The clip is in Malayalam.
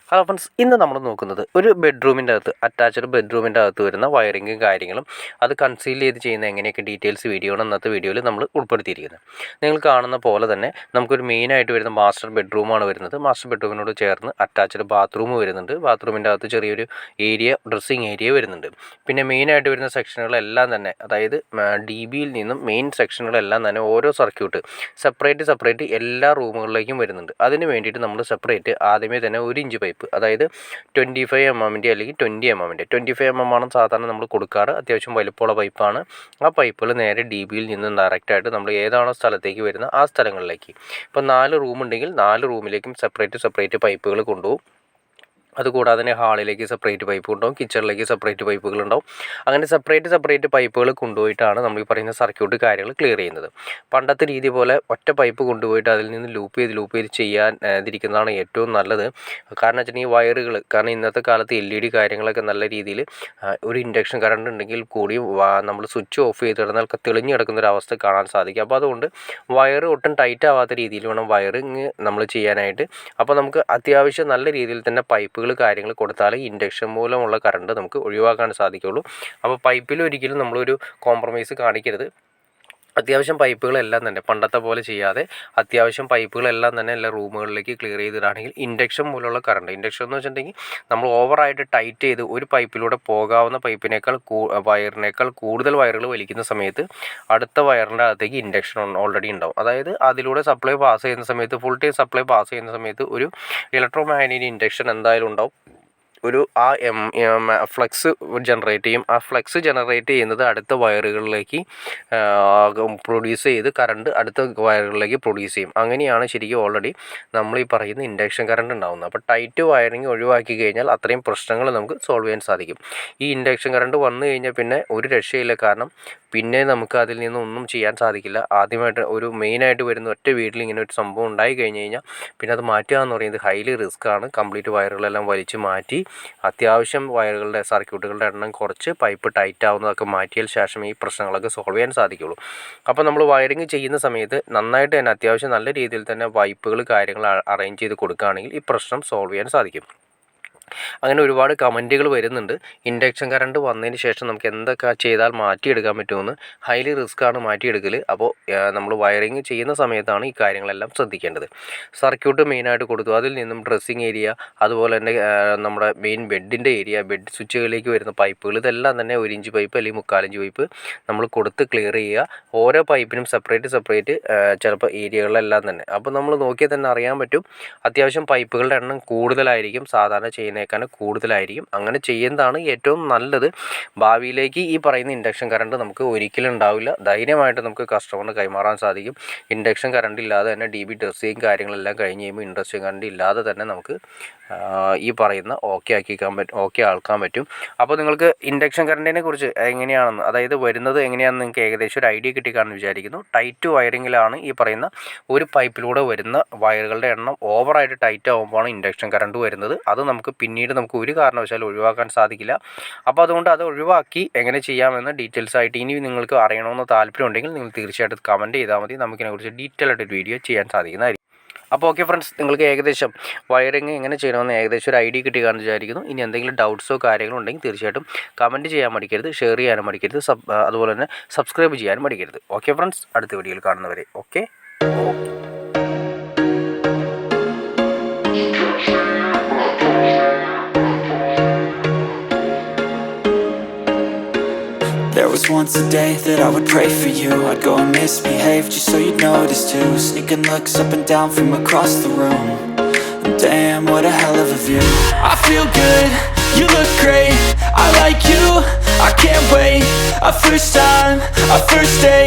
ഹലോ ഫ്രണ്ട്സ്, ഇന്ന് നമ്മൾ നോക്കുന്നത് ഒരു ബെഡ്റൂമിൻ്റെ അകത്ത് അറ്റാച്ച്ഡ് ബെഡ്റൂമിൻ്റെ അകത്ത് വരുന്ന വയറിങ്ങും കാര്യങ്ങളും അത് കൺസീൽ ചെയ്ത് ചെയ്യുന്ന എങ്ങനെയൊക്കെ ഡീറ്റെയിൽസ് വീഡിയോ ആണ് ഇന്നത്തെ വീഡിയോയിൽ നമ്മൾ ഉൾപ്പെടുത്തിയിരിക്കുന്നത്. നിങ്ങൾ കാണുന്ന പോലെ തന്നെ നമുക്കൊരു മെയിനായിട്ട് വരുന്ന മാസ്റ്റർ ബെഡ്റൂമാണ് വരുന്നത്. മാസ്റ്റർ ബെഡ്റൂമിനോട് ചേർന്ന് അറ്റാച്ച്ഡ് ബാത്റൂം വരുന്നുണ്ട്. ബാത്റൂമിൻ്റെ അകത്ത് ചെറിയൊരു ഏരിയ, ഡ്രസ്സിങ് ഏരിയ വരുന്നുണ്ട്. പിന്നെ മെയിനായിട്ട് വരുന്ന സെക്ഷനുകളെല്ലാം തന്നെ, അതായത് ഡി ബിയിൽ നിന്നും മെയിൻ സെക്ഷനുകളെല്ലാം തന്നെ ഓരോ സർക്യൂട്ട് സെപ്പറേറ്റ് എല്ലാ റൂമുകളിലേക്കും വരുന്നുണ്ട്. അതിന് വേണ്ടിയിട്ട് നമ്മൾ സെപ്പറേറ്റ് ആദ്യമേ തന്നെ 1 ഇഞ്ച് പൈപ്പ്, അതായത് 25 mm അല്ലെങ്കിൽ 20 mm 25 mm ആണ് സാധാരണ നമ്മൾ കൊടുക്കാറ്. അത്യാവശ്യം വലിപ്പമുള്ള പൈപ്പാണ്. ആ പൈപ്പുകൾ നേരെ ഡി ബിയിൽ നിന്നും ഡയറക്റ്റായിട്ട് നമ്മൾ ഏതാണോ സ്ഥലത്തേക്ക് വരുന്ന ആ സ്ഥലങ്ങളിലേക്ക്, ഇപ്പോൾ 4 റൂം ഉണ്ടെങ്കിൽ 4 റൂമിലേക്കും സെപ്പറേറ്റ് പൈപ്പുകൾ കൊണ്ടുപോകും. അതുകൂടാതെ തന്നെ ഹാളിലേക്ക് സെപ്പറേറ്റ് പൈപ്പ് ഉണ്ടാവും, കിച്ചണിലേക്ക് സെപ്പറേറ്റ് പൈപ്പുകളുണ്ടാവും. അങ്ങനെ സെപ്പറേറ്റ് പൈപ്പുകൾ കൊണ്ടുപോയിട്ടാണ് നമ്മൾ ഈ പറയുന്ന സർക്യൂട്ട് കാര്യങ്ങൾ ക്ലിയർ ചെയ്യുന്നത്. പണ്ടത്തെ രീതി പോലെ ഒറ്റ പൈപ്പ് കൊണ്ടുപോയിട്ട് അതിൽ നിന്ന് ലൂപ്പ് ചെയ്ത് ചെയ്യാതിരിക്കുന്നതാണ് ഏറ്റവും നല്ലത്. കാരണം വെച്ചാൽ ഈ വയറുകൾ, കാരണം ഇന്നത്തെ കാലത്ത് LED കാര്യങ്ങളൊക്കെ നല്ല രീതിയിൽ ഒരു ഇൻഡക്ഷൻ കറണ്ട് ഉണ്ടെങ്കിൽ കൂടി നമ്മൾ സ്വിച്ച് ഓഫ് ചെയ്ത് കിടന്നാൽ തെളിഞ്ഞ് കിടക്കുന്ന ഒരു അവസ്ഥ കാണാൻ സാധിക്കും. അപ്പോൾ അതുകൊണ്ട് വയറ് ഒട്ടും ടൈറ്റ് ആവാത്ത രീതിയിൽ വേണം വയറിങ് നമ്മൾ ചെയ്യാനായിട്ട്. അപ്പോൾ നമുക്ക് അത്യാവശ്യം നല്ല രീതിയിൽ തന്നെ പൈപ്പുകൾ കാര്യങ്ങൾ കൊടുത്താൽ ഇൻഡക്ഷൻ മൂലമുള്ള കറണ്ട് നമുക്ക് ഒഴിവാക്കാൻ സാധിക്കുള്ളൂ. അപ്പോൾ പൈപ്പിൽ ഒരിക്കലും നമ്മളൊരു കോംപ്രമൈസ് കാണിക്കരുത്. അത്യാവശ്യം പൈപ്പുകളെല്ലാം തന്നെ പണ്ടത്തെ പോലെ ചെയ്യാതെ അത്യാവശ്യം പൈപ്പുകളെല്ലാം തന്നെ എല്ലാ റൂമുകളിലേക്ക് ക്ലിയർ ചെയ്തിടാണെങ്കിൽ ഇൻഡക്ഷൻ മൂലമുള്ള കറണ്ട്, ഇൻഡക്ഷൻ എന്ന് വെച്ചിട്ടുണ്ടെങ്കിൽ നമ്മൾ ഓവറായിട്ട് ടൈറ്റ് ചെയ്ത് ഒരു പൈപ്പിലൂടെ പോകാവുന്ന പൈപ്പിനേക്കാൾ വയറിനേക്കാൾ കൂടുതൽ വയറുകൾ വലിക്കുന്ന സമയത്ത് അടുത്ത വയറിൻ്റെ അകത്തേക്ക് ഇൻഡക്ഷൻ ഓൾറെഡി ഉണ്ടാവും. അതായത് അതിലൂടെ സപ്ലൈ പാസ് ചെയ്യുന്ന സമയത്ത്, ഫുൾ ടൈം സപ്ലൈ പാസ് ചെയ്യുന്ന സമയത്ത് ഒരു ഇലക്ട്രോ മാഗ്നറ്റിക് ഇൻഡക്ഷൻ എന്തായാലും ഉണ്ടാവും. ഒരു ഫ്ലക്സ് ജനറേറ്റ് ചെയ്യും. ആ ഫ്ലക്സ് ജനറേറ്റ് ചെയ്യുന്നത് അടുത്ത വയറുകളിലേക്ക് പ്രൊഡ്യൂസ് ചെയ്ത് കറണ്ട് അടുത്ത വയറുകളിലേക്ക് പ്രൊഡ്യൂസ് ചെയ്യും. അങ്ങനെയാണ് ശരിക്കും ഓൾറെഡി നമ്മൾ ഈ പറയുന്ന ഇൻഡക്ഷൻ കറണ്ട് ഉണ്ടാകുന്നത്. അപ്പോൾ ടൈറ്റ് വയറിങ് ഒഴിവാക്കി കഴിഞ്ഞാൽ അത്രയും പ്രശ്നങ്ങൾ നമുക്ക് സോൾവ് ചെയ്യാൻ സാധിക്കും. ഈ ഇൻഡക്ഷൻ കറണ്ട് വന്നു കഴിഞ്ഞാൽ പിന്നെ ഒരു രക്ഷയില്ല. കാരണം പിന്നെ നമുക്ക് അതിൽ നിന്നൊന്നും ചെയ്യാൻ സാധിക്കില്ല. ആദ്യമായിട്ട് ഒരു മെയിനായിട്ട് വരുന്ന ഒറ്റ വീട്ടിൽ ഇങ്ങനെ ഒരു സംഭവം ഉണ്ടായി കഴിഞ്ഞ് കഴിഞ്ഞാൽ പിന്നെ അത് മാറ്റുക എന്ന് പറയുന്നത് ഹൈലി റിസ്ക് ആണ്. കംപ്ലീറ്റ് വയറുകളെല്ലാം വലിച്ച് മാറ്റി അത്യാവശ്യം വയറുകളുടെ സർക്യൂട്ടുകളുടെ എണ്ണം കുറച്ച് പൈപ്പ് ടൈറ്റ് ആവുന്നതൊക്കെ മാറ്റിയതിന് ശേഷം ഈ പ്രശ്നങ്ങളൊക്കെ സോൾവ് ചെയ്യാൻ സാധിക്കുള്ളൂ. അപ്പോൾ നമ്മൾ വയറിങ് ചെയ്യുന്ന സമയത്ത് നന്നായിട്ട് തന്നെ അത്യാവശ്യം നല്ല രീതിയിൽ തന്നെ പൈപ്പുകൾ കാര്യങ്ങൾ അറേഞ്ച് ചെയ്ത് കൊടുക്കുകയാണെങ്കിൽ ഈ പ്രശ്നം സോൾവ് ചെയ്യാൻ സാധിക്കും. അങ്ങനെ ഒരുപാട് കമൻറ്റുകൾ വരുന്നുണ്ട്. ഇൻഡക്ഷൻ കറണ്ട് വന്നതിന് ശേഷം നമുക്ക് എന്തൊക്കെ ചെയ്താൽ മാറ്റിയെടുക്കാൻ പറ്റുമെന്ന്. ഹൈലി റിസ്ക് ആണ് മാറ്റിയെടുക്കൽ. അപ്പോൾ നമ്മൾ വയറിങ് ചെയ്യുന്ന സമയത്താണ് ഈ കാര്യങ്ങളെല്ലാം ശ്രദ്ധിക്കേണ്ടത്. സർക്യൂട്ട് മെയിനായിട്ട് കൊടുത്തു, അതിൽ നിന്നും ഡ്രസ്സിങ് ഏരിയ, അതുപോലെ തന്നെ നമ്മുടെ മെയിൻ ബെഡിൻ്റെ ഏരിയ, ബെഡ് സ്വിച്ചുകളിലേക്ക് വരുന്ന പൈപ്പുകൾ, ഇതെല്ലാം തന്നെ 1 ഇഞ്ച് പൈപ്പ് അല്ലെങ്കിൽ 3/4 ഇഞ്ച് പൈപ്പ് നമ്മൾ കൊടുത്ത് ക്ലിയർ ചെയ്യുക. ഓരോ പൈപ്പിനും സെപ്പറേറ്റ് ചിലപ്പോൾ ഏരിയകളെല്ലാം തന്നെ. അപ്പോൾ നമ്മൾ നോക്കിയാൽ തന്നെ അറിയാൻ പറ്റും അത്യാവശ്യം പൈപ്പുകളുടെ എണ്ണം കൂടുതലായിരിക്കും, സാധാരണ ചെയ്യുന്നതിനേക്കാൾ കൂടുതലായിരിക്കും. അങ്ങനെ ചെയ്യുന്നതാണ് ഏറ്റവും നല്ലത്. ഭാവിയിലേക്ക് ഈ പറയുന്ന ഇൻഡക്ഷൻ കറണ്ട് നമുക്ക് ഒരിക്കലും ഉണ്ടാവില്ല. ധൈര്യമായിട്ട് നമുക്ക് കസ്റ്റമറിന് കൈമാറാൻ സാധിക്കും. ഇൻഡക്ഷൻ കറണ്ട് ഇല്ലാതെ തന്നെ DB ഡ്രസ്സിങ് കാര്യങ്ങളെല്ലാം കഴിഞ്ഞ് കഴിയുമ്പോൾ ഇൻഡക്ഷൻ കറണ്ട് ഇല്ലാതെ തന്നെ നമുക്ക് ഈ പറയുന്ന ഓക്കെ ആക്കാൻ പറ്റും. അപ്പോൾ നിങ്ങൾക്ക് ഇൻഡക്ഷൻ കറണ്ടിനെ കുറിച്ച് എങ്ങനെയാണെന്ന്, അതായത് വരുന്നത് എങ്ങനെയാണെന്ന് നിങ്ങൾക്ക് ഏകദേശം ഒരു ഐഡിയ കിട്ടിക്കാണെന്ന് വിചാരിക്കുന്നു. ടൈറ്റ് വയറിങ്ങിലാണ് ഈ പറയുന്ന ഒരു പൈപ്പിലൂടെ വരുന്ന വയറുകളുടെ എണ്ണം ഓവറായിട്ട് ടൈറ്റ് ആകുമ്പോഴാണ് ഇൻഡക്ഷൻ കറണ്ട് വരുന്നത്. അത് നമുക്ക് പിന്നീട് ഒരു കാരണവശാലും ഒഴിവാക്കാൻ സാധിക്കില്ല. അപ്പോൾ അതുകൊണ്ട് അത് ഒഴിവാക്കി എങ്ങനെ ചെയ്യാമെന്ന് ഡീറ്റെയിൽസ് ആയിട്ട് ഇനി നിങ്ങൾക്ക് അറിയണമെന്ന് താല്പര്യം ഉണ്ടെങ്കിൽ നിങ്ങൾ തീർച്ചയായിട്ടും കമൻറ്റ് ചെയ്താൽ മതി. നമുക്കിതിനെക്കുറിച്ച് ഡീറ്റെയിൽ ആയിട്ടൊരു വീഡിയോ ചെയ്യാൻ സാധിക്കുന്നതായിരിക്കും. അപ്പോൾ ഓക്കെ ഫ്രണ്ട്സ്, നിങ്ങൾക്ക് ഏകദേശം വയറിങ് എങ്ങനെ ചെയ്യണമെന്ന് ഏകദേശം ഒരു ഐഡിയ കിട്ടി കാണുമെന്ന് വിചാരിക്കുന്നു. ഇനി എന്തെങ്കിലും ഡൗട്ട്സോ കാര്യങ്ങളോ ഉണ്ടെങ്കിൽ തീർച്ചയായിട്ടും കമൻറ്റ് ചെയ്യാൻ മടിക്കരുത്, ഷെയർ ചെയ്യാനും മടിക്കരുത്, അതുപോലെ തന്നെ സബ്സ്ക്രൈബ് ചെയ്യാനും മടിക്കരുത്. ഓക്കെ ഫ്രണ്ട്സ്, അടുത്ത വീഡിയോയിൽ കാണുന്നവരെ okay. There was once a day that I would pray for you. I'd go and misbehave just so you'd notice too. Sneaking looks up and down from across the room. And damn, what a hell of a view. I feel good, you look great, I like you, I can't wait. A first time, a first date.